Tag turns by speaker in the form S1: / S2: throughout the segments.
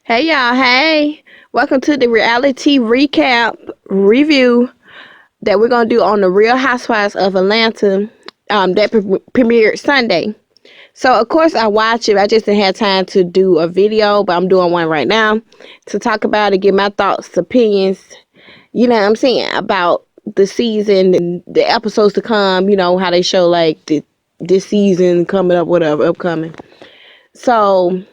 S1: Hey y'all, hey. Welcome to the reality recap review that we're going to do on the Real Housewives of Atlanta that premiered Sunday. So, of course, I watched it. I just didn't have time to do a video, but I'm doing one right now to talk about it, give my thoughts, opinions, you know what I'm saying, about the season and the episodes to come, how they show like this season coming up, whatever, upcoming. So,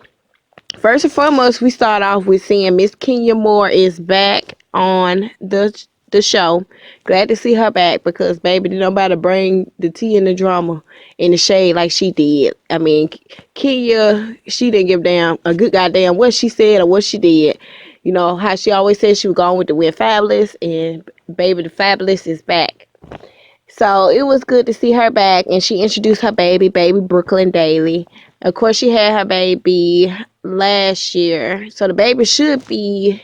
S1: first and foremost, we start off with seeing Miss Kenya Moore is back on the show. Glad to see her back because baby, did nobody bring the tea and the drama in the shade like she did. I mean, Kenya, she didn't give a good goddamn what she said or what she did. You know how she always said she was going with the win fabulous, and baby, the fabulous is back. So it was good to see her back, and she introduced her baby Brooklyn Daly. Of course, she had her baby last year, so the baby should be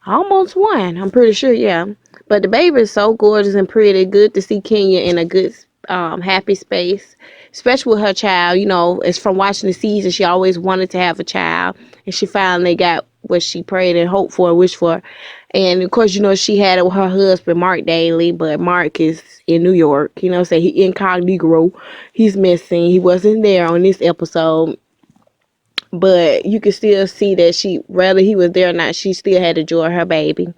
S1: almost one. I'm pretty sure, yeah. But the baby is so gorgeous and pretty. Good to see Kenya in a good, happy space, especially with her child. You know, it's from watching the season. She always wanted to have a child, and she finally got what she prayed and hoped for and wished for. And of course, she had it with her husband, Mark Daly, but Mark is in New York. So he incognito. He's missing. He wasn't there on this episode. But you can still see that whether he was there or not, she still had to joy her baby.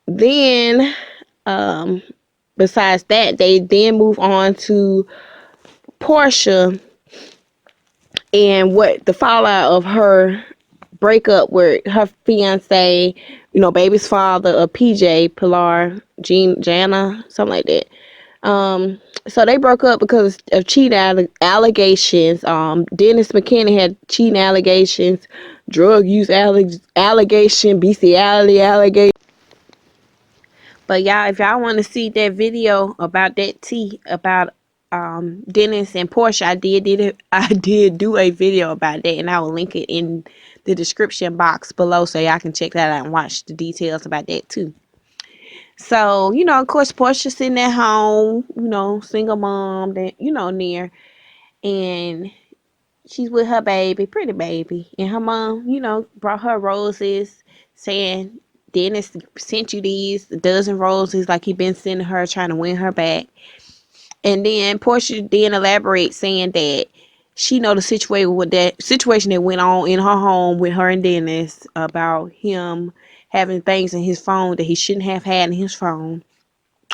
S1: Then, besides that, they then move on to Porsha and what the fallout of her breakup with her fiance, baby's father, PJ Pilar, Jana, something like that. So they broke up because of cheating allegations. Dennis McKinney had cheating allegations, drug use allegation, bestiality allegation. But y'all, if y'all want to see that video about that tea about Dennis and Porsha, I did do a video about that, and I will link it in the description box below so y'all can check that out and watch the details about that too. So, of course, Porsha sitting at home, single mom, that, near, and she's with her baby, pretty baby. And her mom, brought her roses, saying, Dennis sent you these a dozen roses, like he been sending her, trying to win her back. And then Porsha then elaborates, saying that she know the situation that went on in her home with her and Dennis about him having things in his phone that he shouldn't have had in his phone.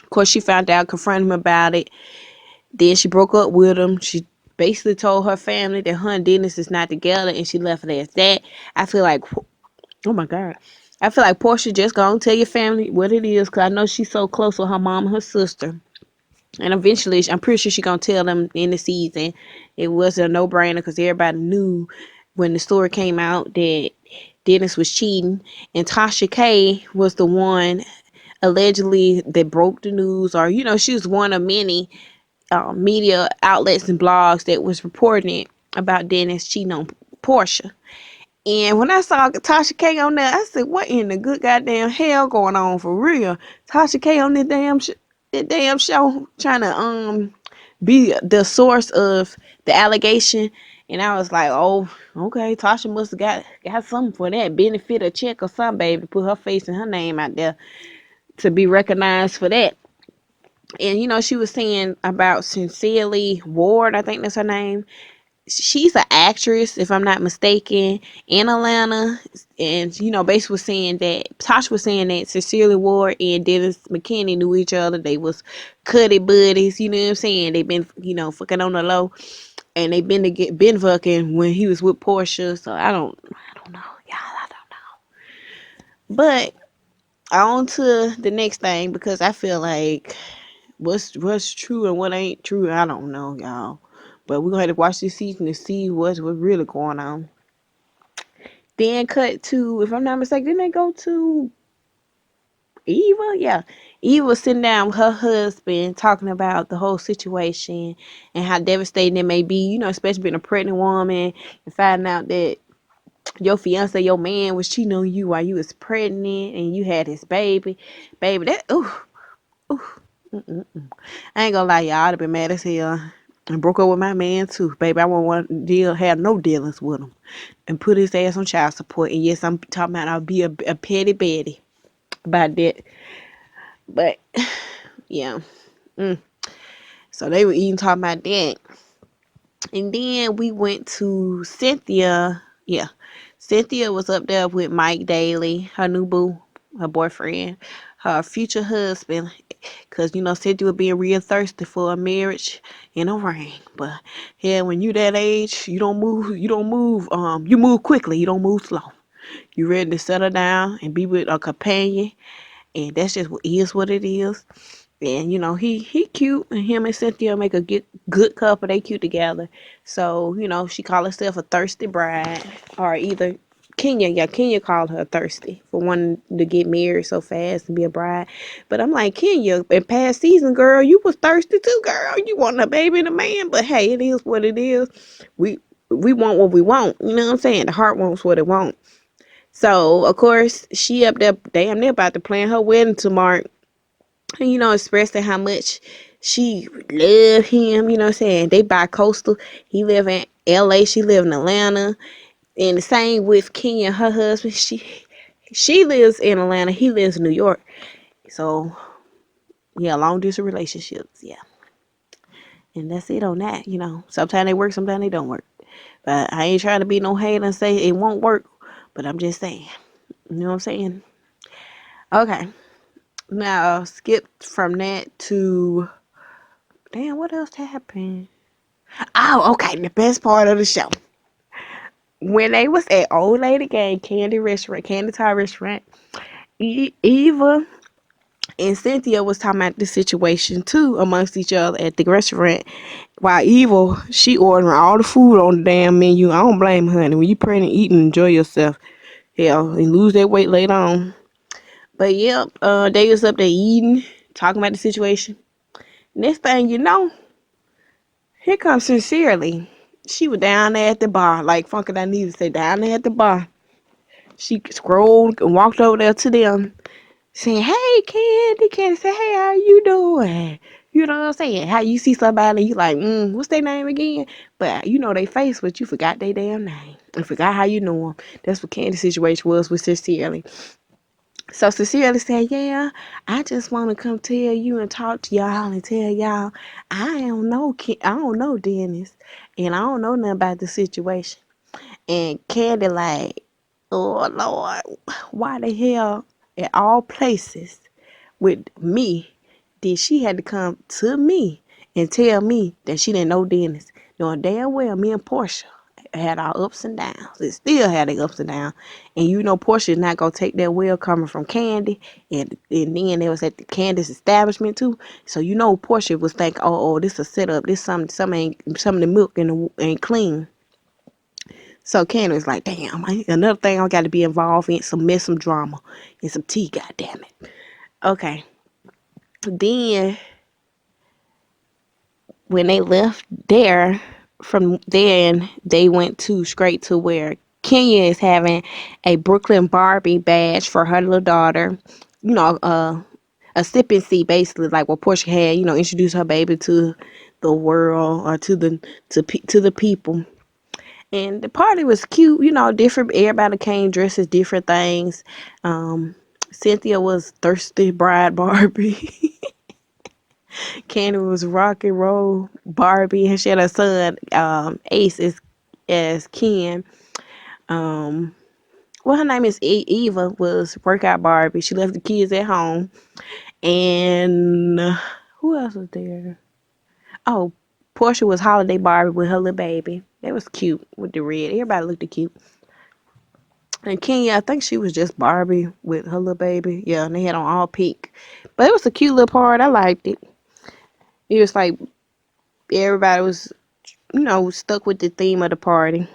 S1: Of course, she found out, confronted him about it. Then she broke up with him. She basically told her family that her and Dennis is not together, and she left it as that. I feel like, oh my God. I feel like Porsha just gonna tell your family what it is, because I know she's so close with her mom and her sister. And eventually, I'm pretty sure she's gonna tell them in the season. It was a no-brainer because everybody knew when the story came out that Dennis was cheating, and Tasha K was the one allegedly that broke the news, or she was one of many media outlets and blogs that was reporting it about Dennis cheating on Porsha. And when I saw Tasha K on there, I said, "What in the good goddamn hell going on for real?" Tasha K on that damn show trying to be the source of the allegation, and I was like, "Oh, okay, Tasha must have got something for that, benefit a check or something, baby, to put her face and her name out there to be recognized for that." And she was saying about Sincerely Ward, I think that's her name. She's an actress, if I'm not mistaken, in Atlanta. And, basically was saying that, Tasha was saying that Sincerely Ward and Dennis McKinney knew each other. They was cuddy buddies, you know what I'm saying? They been, fucking on the low. And they been fucking when he was with Porsha. So I don't know, y'all. I don't know. But on to the next thing, because I feel like what's true and what ain't true, I don't know, y'all. But we're gonna have to watch this season to see what's really going on. Then cut to, if I'm not mistaken, didn't they go to Eva? Yeah. Eva was sitting down with her husband talking about the whole situation and how devastating it may be, especially being a pregnant woman and finding out that your fiance, your man was cheating on you while you was pregnant and you had his baby. Baby, that ooh. I ain't gonna lie, y'all, I'd have been mad as hell. and broke up with my man too. Baby, I won't want to have no dealings with him. And put his ass on child support. And yes, I'm talking about I'll be a petty Betty about that. But yeah. So they were even talking about that. And then we went to Cynthia. Yeah. Cynthia was up there with Mike Daly, her new boo, her boyfriend, her future husband. Cause Cynthia was being real thirsty for a marriage and a ring. But yeah, when you that age, you don't move, you move quickly, you don't move slow. You ready to settle down and be with a companion, and that's just what it is. And he cute, and him and Cynthia make a good couple. They cute together. So she call herself a thirsty bride, or either Kenya. Yeah, Kenya called her thirsty for wanting to get married so fast and be a bride. But I'm like, Kenya, in past season, girl, you was thirsty too, girl. You want a baby and a man, but hey, it is what it is. We want what we want. You know what I'm saying? The heart wants what it wants. So of course she up there damn near about to plan her wedding tomorrow. And expressing how much she love him, what I'm saying? They bi-coastal. He live in LA, she live in Atlanta. And the same with Kenya, her husband. She lives in Atlanta, he lives in New York. So yeah, long distance relationships, yeah. And that's it on that, Sometimes they work, sometimes they don't work. But I ain't trying to be no hater and say it won't work. But I'm just saying. You know what I'm saying? Okay. Now skip from that to damn, what else happened? Oh, okay. The best part of the show. When they was at Old Lady Gang Candy Tie Restaurant, Eva and Cynthia was talking about the situation too amongst each other at the restaurant. While Eva, she ordering all the food on the damn menu. I don't blame her, honey. When you pregnant, eat and enjoy yourself. Hell, and lose that weight later on. But yep, they was up there eating, talking about the situation. Next thing you know, here comes Sincerely. She was down there at the bar, like Funky I need to say, down there at the bar. She scrolled and walked over there to them, saying, "Hey, Candy, Candy, say, hey, how you doing?" You know what I'm saying? How you see somebody, you like, what's their name again? But you know they face, but you forgot their damn name. And forgot how you know them. That's what Candy's situation was with Sincerely. So Sincerely said, yeah, I just want to come tell you and talk to y'all and tell y'all I don't know Dennis, and I don't know nothing about the situation. And Candy like, oh Lord, why the hell at all places with me did she had to come to me and tell me that she didn't know Dennis, knowing damn well me and Porsha had our ups and downs. It still had their ups and downs. And Porsha is not gonna take that well coming from Candy, and then it was at the Candy's establishment too. So Porsha was thinking, oh, this a setup. This some of the milk ain't clean. So Candy was like, damn, another thing I got to be involved in, some drama and some tea, goddamn it. Okay. Then when they left there, from then they went straight to where Kenya is having a Brooklyn Barbie badge for her little daughter. A sipping seat, basically, like what Porsha had. Introduce her baby to the world, or to the people. And the party was cute, different. Everybody came dressed as different things. Cynthia was thirsty bride Barbie. Candy was rock and roll Barbie, and she had her son Ace as Ken. Well, her name is Eva, was workout Barbie. She left the kids at home. And who else was there? Oh, Porsha was holiday Barbie with her little baby. That was cute with the red. Everybody looked cute. And Kenya, I think she was just Barbie with her little baby. Yeah, and they had on all pink. But it was a cute little part. I liked it. It was like everybody was, stuck with the theme of the party.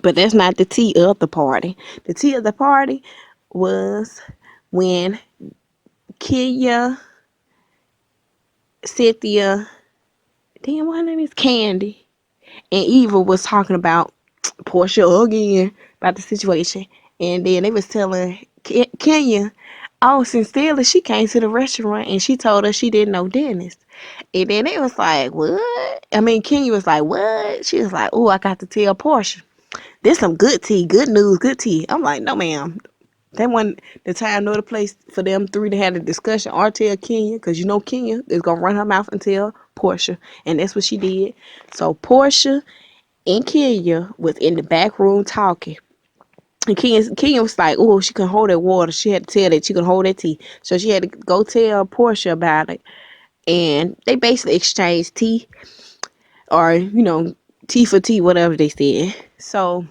S1: But that's not the tea of the party. The tea of the party was when Kenya, Cynthia, damn, what her name is? Candy, and Eva was talking about Porsha again, about the situation. And then they was telling Kenya, oh, sincerely, she came to the restaurant and she told us she didn't know Dennis. And then it was like, what? I mean, Kenya was like, what? She was like, oh, I got to tell Porsha. This some good tea, good news, good tea. I'm like, no, ma'am. That wasn't the time nor the place for them three to have a discussion or tell Kenya, because you know Kenya is going to run her mouth and tell Porsha. And that's what she did. So Porsha and Kenya was in the back room talking. And Kenya was like, oh, she can hold that water. She had to tell that she could hold that tea. So she had to go tell Porsha about it. And they basically exchanged tea or, tea for tea, whatever they said. So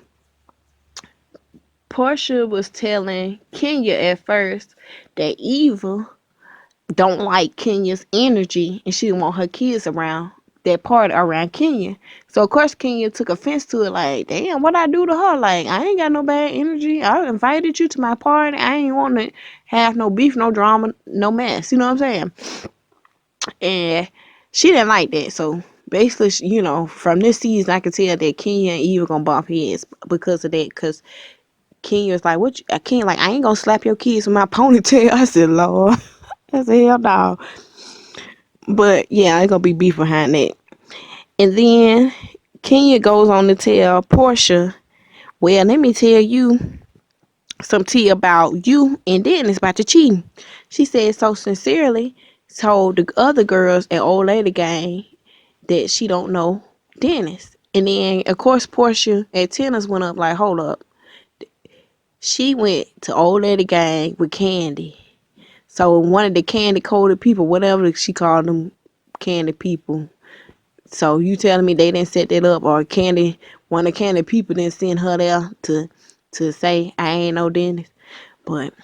S1: Porsha was telling Kenya at first that Eva don't like Kenya's energy and she didn't want her kids around that party around Kenya. So of course Kenya took offense to it, like, damn, what I do to her? Like, I ain't got no bad energy. I invited you to my party. I ain't want to have no beef, no drama, no mess. You know what I'm saying? And she didn't like that. So basically, from this season, I could tell that Kenya and Eva gonna bump heads because of that. Because Kenya was like, "What? Kenya like, I ain't gonna slap your kids with my ponytail." I said, "Lord," I said, "Hell no." But yeah, it's gonna be beef behind that. And then Kenya goes on to tell Porsha, "Well, let me tell you some tea about you and Dennis about your cheating." She said so sincerely, told the other girls at Old Lady Gang that she don't know Dennis. And then of course Porsha at Tennis went up like, hold up. She went to Old Lady Gang with Candy. So one of the candy coded people, whatever she called them, candy people. So you telling me they didn't set that up, or one of the candy people didn't send her there to say I ain't no Dennis. But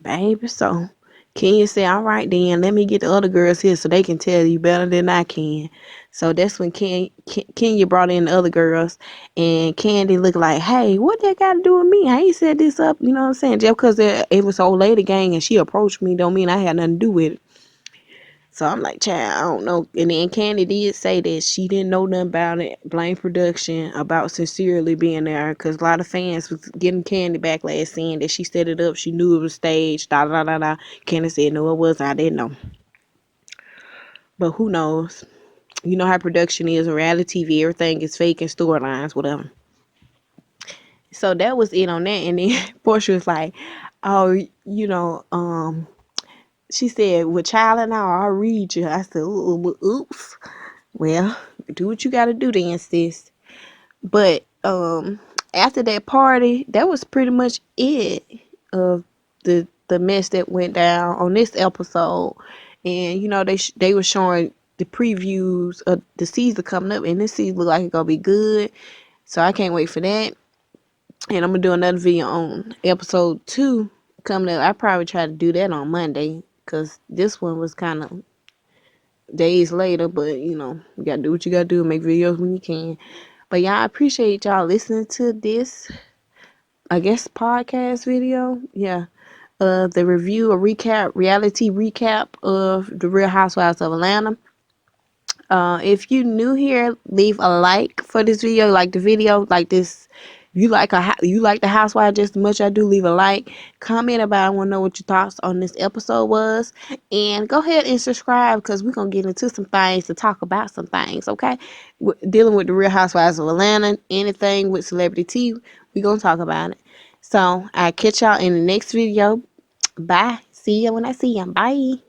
S1: baby, so Kenya said, all right then, let me get the other girls here so they can tell you better than I can. So that's when Kenya brought in the other girls, and Candy looked like, hey, what that got to do with me? I ain't set this up, you know what I'm saying? Just because it was Old Lady Gang and she approached me don't mean I had nothing to do with it. So I'm like, child, I don't know. And then Candy did say that she didn't know nothing about it. Blame production about sincerely being there, because a lot of fans was getting Candy backlash saying that she set it up. She knew it was staged. Da da da da. Candy said, no, it wasn't. I didn't know. But who knows? You know how production is. Reality TV, everything is fake and storylines, whatever. So that was it on that. And then Porsha was like, oh, she said, with child and all, I'll read you. I said, oops. Well, do what you gotta do then, sis. But after that party, that was pretty much it of the mess that went down on this episode. And they were showing the previews of the season coming up, and this season look like it's gonna be good. So I can't wait for that. And I'm gonna do another video on episode 2 coming up. I probably try to do that on Monday, because this one was kind of days later, but you gotta do what you gotta do, make videos when you can. But y'all, I appreciate y'all listening to this, I guess, podcast video. Yeah. The review, reality recap of the Real Housewives of Atlanta. If you new here, leave a like for this video, like the video, like this. You like the housewife just as much as I do, leave a like. Comment about it. I want to know what your thoughts on this episode was. And go ahead and subscribe, because we're going to get into some things to talk about some things, okay? Dealing with the Real Housewives of Atlanta, anything with celebrity tea, we're going to talk about it. So, I'll catch y'all in the next video. Bye. See ya when I see ya. Bye.